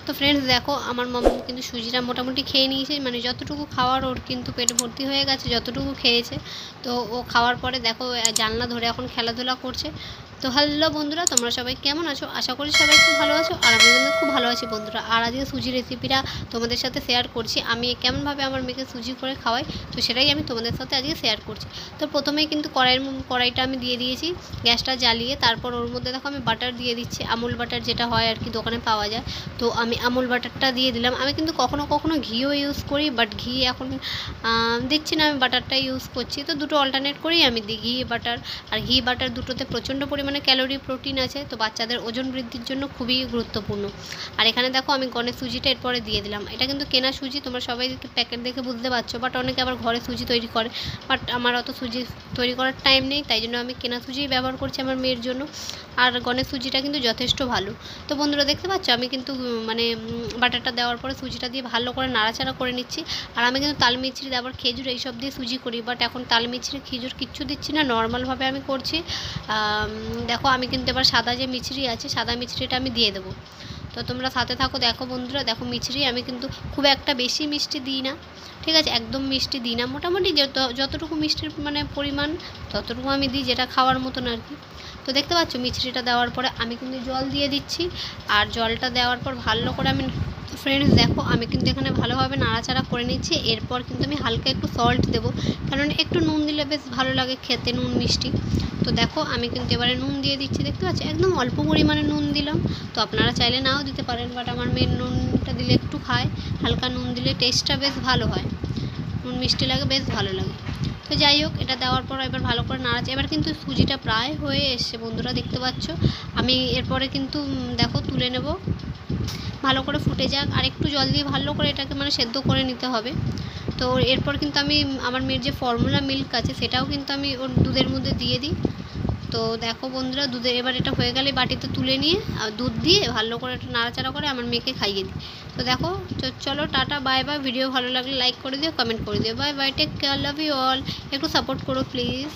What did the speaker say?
তো ফ্রেন্ডস দেখো আমার মাম্মু কিন্তু সুজিটা মোটামুটি খেয়ে নিয়েছে, মানে যতটুকু খাওয়ার ওর কিন্তু পেট ভর্তি হয়ে গেছে, যতটুকু খেয়েছে। তো ও খাওয়ার পরে দেখো জানলা ধরে এখন খেলাধুলা করছে। তো হ্যালো বন্ধুরা, তোমরা সবাই কেমন আছো? আশা করি সবাই খুব ভালো আছো, আর আমি কিন্তু খুব ভালো আছি বন্ধুরা। আর আজকে সুজি রেসিপিটা তোমাদের সাথে শেয়ার করছি, আমি কেমনভাবে আমার মেয়েকে সুজি করে খাওয়াই, তো সেটাই আমি তোমাদের সাথে আজকে শেয়ার করছি। তো প্রথমেই কিন্তু কড়াইটা আমি দিয়ে দিয়েছি গ্যাসটা জ্বালিয়ে। তারপর ওর মধ্যে দেখো আমি বাটার দিয়ে দিচ্ছি, আমুল বাটার যেটা হয় আর কি দোকানে পাওয়া যায়। তো আমি আমুল বাটারটা দিয়ে দিলাম। আমি কিন্তু কখনো কখনো ঘিও ইউজ করি, বাট ঘি এখন দেখছি না, আমি বাটারটা ইউজ করছি। তো দুটো অল্টারনেট করেই আমি দিই, ঘি বাটার। আর ঘি বাটার দুটোতে প্রচণ্ড পরিমাণে ক্যালোরি প্রোটিন আছে, তো বাচ্চাদের ওজন বৃদ্ধির জন্য খুবই গুরুত্বপূর্ণ। আর এখানে দেখো আমি গণেশ সুজিটা এরপরে দিয়ে দিলাম। এটা কিন্তু কেনা সুজি, তোমরা সবাই প্যাকেট দেখে বুঝতে পারছো, বাট অনেকে আবার ঘরে সুজি তৈরি করে, বাট আমার অত সুজি তৈরি করার টাইম নেই, তাই জন্য আমি কেনা সুজিই ব্যবহার করছি আমার মেয়ের জন্য। আর গণেশ সুজিটা কিন্তু যথেষ্ট ভালো। তো বন্ধুরা দেখতে পাচ্ছ আমি কিন্তু মানে বাটারটা দেওয়ার পরে সুজিটা দিয়ে ভালো করে নাড়াচাড়া করে নিচ্ছি। আর আমি কিন্তু তাল মিছরি, আবার খেজুর এইসব দিয়ে সুজি করি, বাট এখন তাল মিছরি খেজুর কিচ্ছু দিচ্ছি না, নর্মালভাবে আমি করছি। দেখো আমি কিন্তু এবার সাদা যে মিছরি আছে, সাদা মিছরিটা আমি দিয়ে দেবো। তো তোমরা সাথে থাকো। দেখো বন্ধুরা, দেখো মিছরি আমি কিন্তু খুব একটা বেশি মিষ্টি দিই না, ঠিক আছে? একদম মিষ্টি দিই না, মোটামুটি যতটুকু মিষ্টির মানে পরিমাণ ততটুকু আমি দিই, যেটা খাওয়ার মতন আর কি। তো দেখতে পাচ্ছ মিছরিটা দেওয়ার পরে আমি কিন্তু জল দিয়ে দিচ্ছি। আর জলটা দেওয়ার পর ভালো করে আমি ফ্রেন্ডস দেখো আমি কিন্তু এখানে ভালোভাবে নাড়াচাড়া করে নিচ্ছি। এরপর কিন্তু আমি হালকা একটু সল্ট দেবো, কারণ একটু নুন দিলে বেশ ভালো লাগে খেতে, নুন মিষ্টি। তো দেখো আমি কিন্তু এবারে নুন দিয়ে দিচ্ছি, দেখতে পাচ্ছি একদম অল্প পরিমাণে নুন দিলাম। তো আপনারা চাইলে নাও দিতে পারেন, বাট আমার মেয়ের নুনটা দিলে একটু খায়, হালকা নুন দিলে টেস্টটা বেশ ভালো হয়, নুন মিষ্টি লাগে, বেশ ভালো লাগে। তো যাই হোক, এটা দেওয়ার পর এবার ভালো করে নাড়াচ্ছে। এবার কিন্তু সুজিটা প্রায় হয়ে এসছে বন্ধুরা, দেখতে পাচ্ছ। আমি এরপরে কিন্তু দেখো তুলে নেব, ভালো করে ফুটে যাক। আর একটু জল দিয়ে ভালো করে এটাকে মানে সেদ্ধ করে নিতে হবে। তো এরপর কিন্তু আমি আমার মেয়ের যে ফর্মুলা মিল্ক আছে সেটাও কিন্তু আমি ওর দুধের মধ্যে দিয়ে দিই। তো দেখো বন্ধুরা, দুধের এবার এটা হয়ে গেলে বাটিতে তুলে নিয়ে দুধ দিয়ে ভালো করে একটা নাড়াচাড়া করে আমার মেয়েকে খাইয়ে দিই। তো দেখো, চলো টাটা, বাই বাই। ভিডিও ভালো লাগলে লাইক করে দিও, কমেন্ট করে দিও। Bye bye, take care, love you all. একটু সাপোর্ট করো প্লিজ।